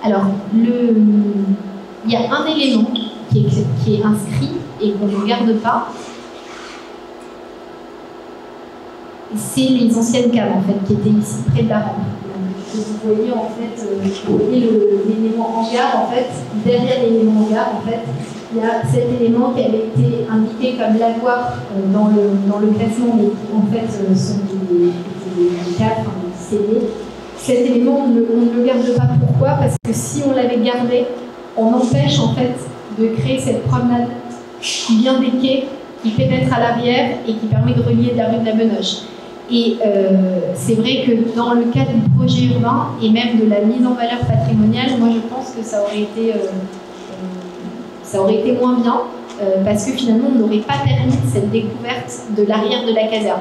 Alors, il y a un élément qui est inscrit et qu'on ne garde pas, c'est les anciennes caves en fait, qui étaient ici près de la rampe. Donc, vous voyez en fait, l'élément hangar en fait, derrière l'élément hangar en fait, il y a cet élément qui avait été indiqué comme lavoir dans le classement, mais qui en fait sont des caves, des celliers, cet élément, on ne le garde pas. Pourquoi? Parce que si on l'avait gardé, on empêche en fait de créer cette promenade qui vient des quais, qui pénètre à l'arrière et qui permet de relier la rue de la Benoche. Et c'est vrai que dans le cadre du projet urbain et même de la mise en valeur patrimoniale, moi je pense que ça aurait été moins bien parce que finalement on n'aurait pas permis cette découverte de l'arrière de la caserne.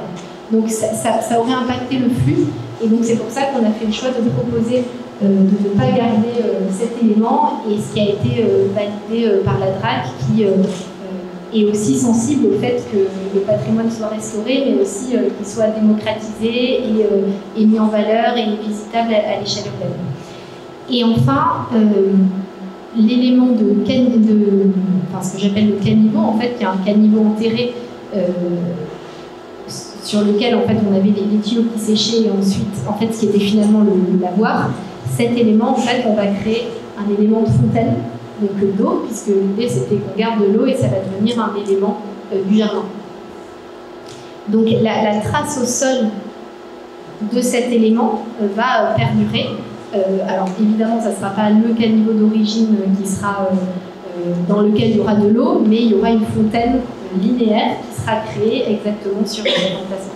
Donc ça aurait impacté le flux et donc c'est pour ça qu'on a fait le choix de proposer de ne pas garder cet élément et ce qui a été validé par la DRAC qui est aussi sensible au fait que le patrimoine soit restauré, mais aussi qu'il soit démocratisé et mis en valeur et visitable à l'échelle urbaine. Et enfin, l'élément ce que j'appelle le caniveau, en fait, qui est un caniveau enterré sur lequel en fait, on avait les tuyaux qui séchaient et ensuite, en fait, ce qui était finalement le lavoir. Cet élément, en fait, on va créer un élément de fontaine, donc d'eau, puisque l'idée c'était qu'on garde de l'eau et ça va devenir un élément du jardin. Donc la trace au sol de cet élément va perdurer. Alors évidemment, ça ne sera pas le caniveau d'origine qui sera dans lequel il y aura de l'eau, mais il y aura une fontaine linéaire qui sera créée exactement sur l'emplacement.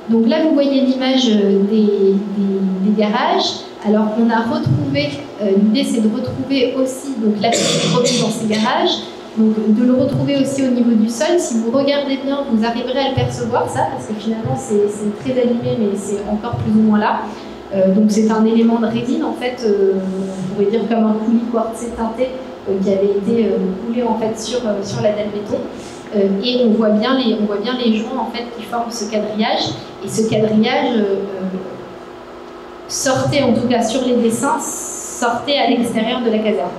Donc là, vous voyez l'image des garages. Alors, on a retrouvé, l'idée c'est de retrouver aussi donc, la petite remise dans ces garages, donc de le retrouver aussi au niveau du sol. Si vous regardez bien, vous arriverez à le percevoir, ça, parce que finalement c'est très abîmé, mais c'est encore plus ou moins là. Donc c'est un élément de résine, en fait, on pourrait dire comme un coulis quartzé teinté qui avait été coulé en fait, sur la dalle béton. Et on voit bien les joints en fait, qui forment ce quadrillage. Et ce quadrillage sortait, en tout cas sur les dessins, sortait à l'extérieur de la caserne.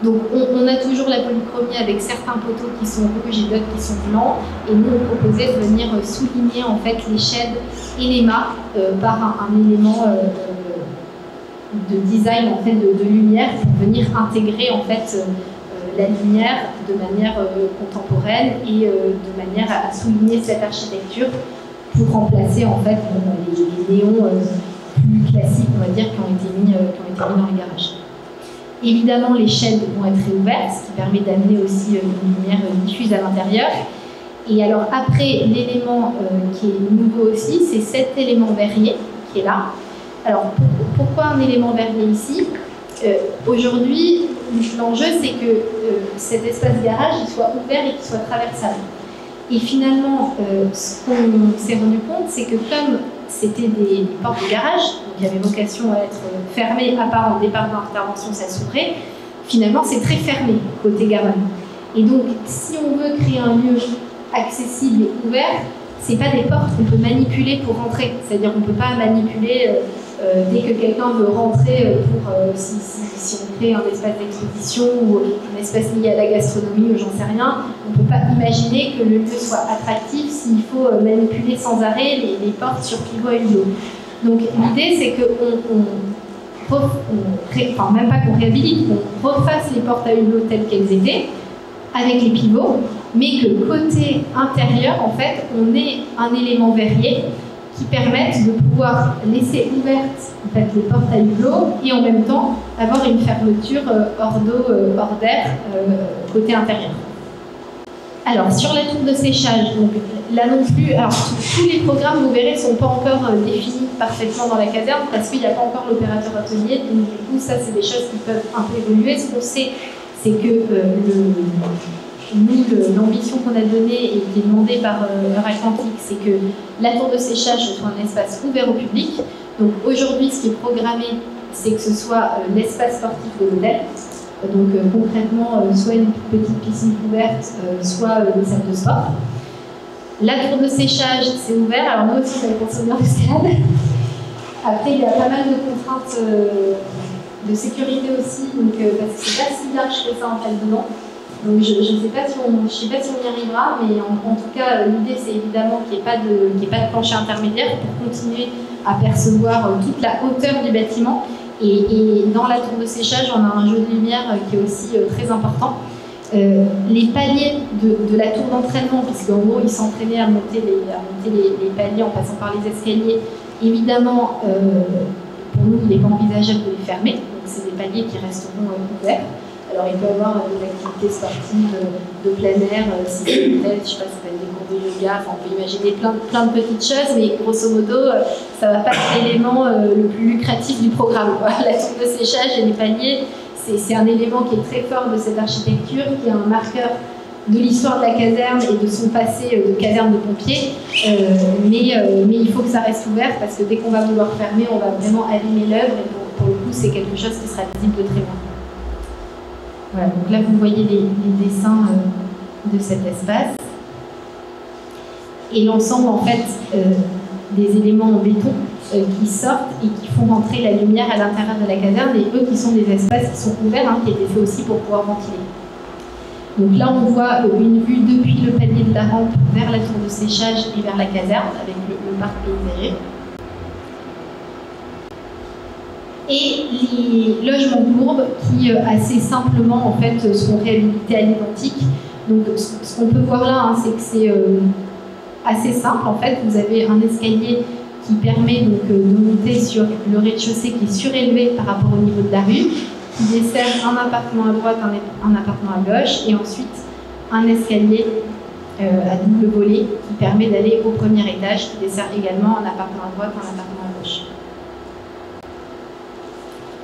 Donc on a toujours la polychromie avec certains poteaux qui sont rouges et d'autres qui sont blancs. Et nous, on proposait de venir souligner en fait, les sheds et les mâts par un élément de design en fait, de lumière pour venir intégrer en fait, la lumière de manière contemporaine et de manière à souligner cette architecture pour remplacer en fait les néons plus classiques, on va dire, qui ont été mis dans les garages. Évidemment, les sheds vont être réouverts, ce qui permet d'amener aussi une lumière diffuse à l'intérieur. Et alors après, l'élément qui est nouveau aussi, c'est cet élément verrier qui est là. Alors pourquoi un élément verrier ici? Aujourd'hui, l'enjeu c'est que cet espace garage il soit ouvert et qu'il soit traversable. Et finalement, ce qu'on s'est rendu compte, c'est que comme c'était des portes de garage, donc il y avait vocation à être fermées, à part en départ d'intervention, ça s'ouvrait, finalement c'est très fermé côté garage. Et donc, si on veut créer un lieu accessible et ouvert, c'est pas des portes qu'on peut manipuler pour rentrer. C'est-à-dire qu'on ne peut pas manipuler dès que quelqu'un veut rentrer pour si on crée un espace d'exposition ou un espace lié à la gastronomie ou j'en sais rien, on ne peut pas imaginer que le lieu soit attractif s'il faut manipuler sans arrêt les portes sur pivot et hublot. Donc l'idée c'est qu'on même pas qu'on réhabilite, qu'on refasse les portes à hublot telles qu'elles étaient avec les pivots, mais que côté intérieur en fait on ait un élément verrier qui permettent de pouvoir laisser ouvertes en fait, les portes à hublot et en même temps avoir une fermeture hors d'eau, hors d'air côté intérieur. Alors sur la tour de séchage, donc là non plus, alors tous les programmes vous verrez ne sont pas encore définis parfaitement dans la caserne parce qu'il n'y a pas encore l'opérateur atelier, donc du coup ça c'est des choses qui peuvent un peu évoluer. Ce qu'on sait c'est que l'ambition qu'on a donnée et qui est demandée par Euratlantique, c'est que la tour de séchage soit un espace ouvert au public. Donc aujourd'hui, ce qui est programmé, c'est que ce soit l'espace sportif de l'hôtel. Donc concrètement, soit une petite piscine couverte, soit une salle de sport. La tour de séchage, c'est ouvert. Alors nous aussi, ça consomme bien le stade. Après, il y a pas mal de contraintes de sécurité aussi, donc, parce que c'est pas si large que ça en fait dedans. Donc je ne sais pas si on y arrivera, mais en tout cas, l'idée c'est évidemment qu'il n'y ait pas de plancher intermédiaire pour continuer à percevoir toute la hauteur du bâtiment. Et dans la tour de séchage, on a un jeu de lumière qui est aussi très important. Les paliers de la tour d'entraînement, puisqu'en gros ils s'entraînaient à monter les paliers en passant par les escaliers, évidemment pour nous il n'est pas envisageable de les fermer, donc c'est des paliers qui resteront ouverts. Alors il peut y avoir des activités sportives de plein air, si c'est peut-être, je sais pas, ça peut être des cours de yoga, enfin, on peut imaginer plein de petites choses, mais grosso modo ça ne va pas être l'élément le plus lucratif du programme. La tour de séchage et les paliers, c'est un élément qui est très fort de cette architecture, qui est un marqueur de l'histoire de la caserne et de son passé de caserne de pompiers, mais il faut que ça reste ouvert parce que dès qu'on va vouloir fermer, on va vraiment abîmer l'œuvre et pour le coup c'est quelque chose qui sera visible de très loin. Voilà, donc là vous voyez les dessins de cet espace et l'ensemble en fait des éléments en béton qui sortent et qui font rentrer la lumière à l'intérieur de la caserne, et eux qui sont des espaces qui sont ouverts, qui étaient faits aussi pour pouvoir ventiler. Donc là on voit une vue depuis le palier de la rampe vers la tour de séchage et vers la caserne avec le parc paysager. Et les logements courbes qui assez simplement en fait seront réhabilités à l'identique. Donc ce qu'on peut voir là, c'est que c'est assez simple en fait. Vous avez un escalier qui permet donc de monter sur le rez-de-chaussée qui est surélevé par rapport au niveau de la rue, qui dessert un appartement à droite, un appartement à gauche, et ensuite un escalier à double volet qui permet d'aller au premier étage, qui dessert également un appartement à droite, un appartement à gauche.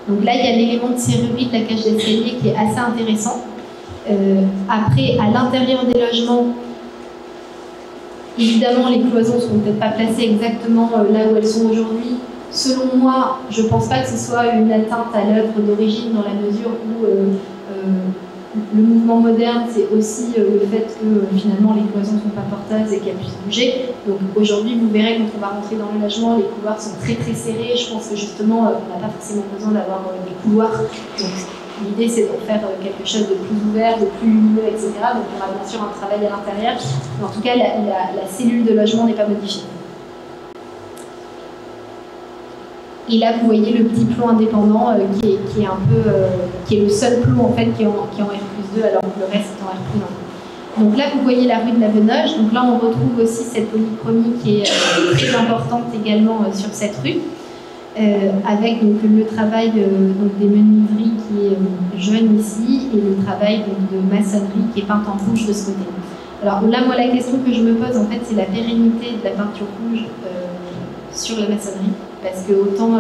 Donc là, il y a l'élément de serrurerie de la cage d'escalier qui est assez intéressant. Après, à l'intérieur des logements, évidemment, les cloisons ne seront peut-être pas placées exactement là où elles sont aujourd'hui. Selon moi, je ne pense pas que ce soit une atteinte à l'œuvre d'origine dans la mesure où le mouvement moderne, c'est aussi le fait que finalement les cloisons ne sont pas porteuses et qu'elles puissent bouger. Donc aujourd'hui, vous verrez quand on va rentrer dans le logement, les couloirs sont très très serrés. Je pense que justement, on n'a pas forcément besoin d'avoir des couloirs. Donc l'idée, c'est d'en faire quelque chose de plus ouvert, de plus lumineux, etc. Donc il y aura bien sûr un travail à l'intérieur. Mais en tout cas, la cellule de logement n'est pas modifiée. Et là, vous voyez le petit plomb indépendant qui est le seul plomb en fait qui est en R+2, alors que le reste est en R+1. Donc là, vous voyez la rue de la Venoge. Donc là, on retrouve aussi cette polychromie qui est très importante également sur cette rue, avec donc, le travail donc, des menuiseries qui est jaune ici et le travail donc, de maçonnerie qui est peinte en rouge de ce côté. Alors là, moi, la question que je me pose, en fait, c'est la pérennité de la peinture rouge sur la maçonnerie. Parce que autant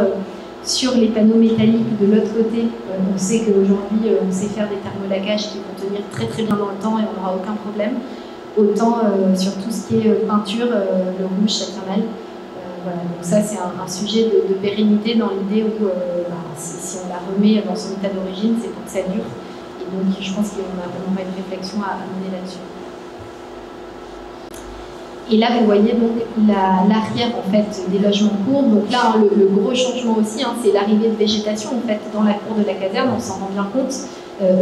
sur les panneaux métalliques de l'autre côté, on sait qu'aujourd'hui on sait faire des thermolacages qui vont tenir très très bien dans le temps et on n'aura aucun problème. Autant sur tout ce qui est peinture, le rouge ça tient mal. Voilà, donc ça c'est un sujet de pérennité dans l'idée où si on la remet dans son état d'origine, c'est pour que ça dure. Et donc je pense qu'on aura une réflexion à mener là-dessus. Et là, vous voyez donc l'arrière en fait des logements courbes. Donc là, le gros changement aussi, c'est l'arrivée de végétation en fait dans la cour de la caserne. On s'en rend bien compte.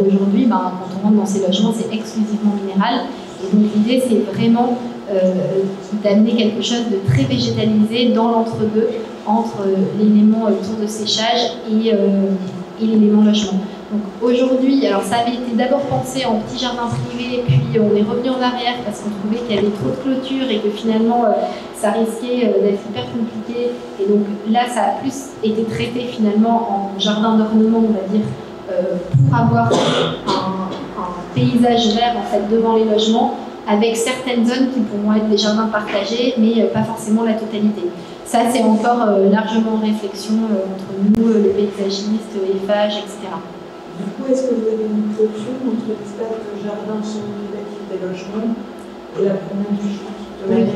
Aujourd'hui, quand on rentre dans ces logements, c'est exclusivement minéral. Et donc l'idée, c'est vraiment d'amener quelque chose de très végétalisé dans l'entre-deux entre l'élément tour de séchage et l'élément logement. Donc aujourd'hui, alors ça avait été d'abord pensé en petit jardin privé, puis on est revenu en arrière parce qu'on trouvait qu'il y avait trop de clôtures et que finalement ça risquait d'être hyper compliqué. Et donc là, ça a plus été traité finalement en jardin d'ornement, on va dire, pour avoir un paysage vert en fait devant les logements, avec certaines zones qui pourront être des jardins partagés, mais pas forcément la totalité. Ça, c'est encore largement en réflexion entre nous, les paysagistes, EFH, etc. Du coup, est-ce que vous avez une clôture entre l'espace de jardin semi-privatif des logements et la promenade du champ de la ville?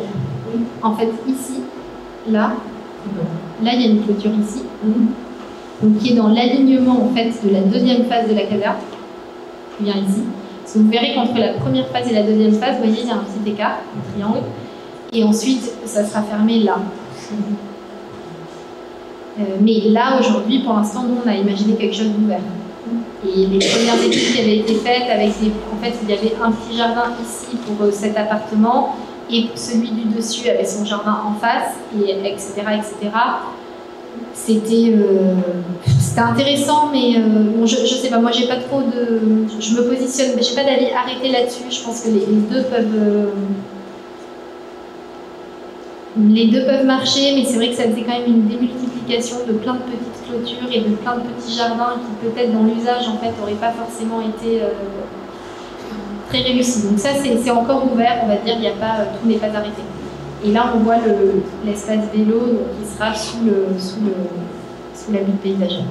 Oui. En fait, ici, là, il y a une clôture ici, donc qui est dans l'alignement en fait de la deuxième phase de la caserne, qui vient ici. Parce que vous verrez qu'entre la première phase et la deuxième phase, vous voyez, il y a un petit écart, un triangle, et ensuite, ça sera fermé là. Mais là, aujourd'hui, pour l'instant, nous, on a imaginé quelque chose d'ouvert. Et les premières études qui avaient été faites, en fait, il y avait un petit jardin ici pour cet appartement, et celui du dessus avait son jardin en face, et etc., etc. C'était c'était intéressant, mais bon, je sais pas, moi j'ai pas trop de... Je me positionne, j'ai pas d'avis arrêté là-dessus, je pense que les deux peuvent marcher, mais c'est vrai que ça faisait quand même une démultiplication de plein de petites clôtures et de plein de petits jardins qui peut-être dans l'usage en fait n'auraient pas forcément été très réussis. Donc ça c'est encore ouvert, on va dire, il y a pas, tout n'est pas arrêté. Et là on voit l'espace vélo donc, qui sera sous l'habit paysager.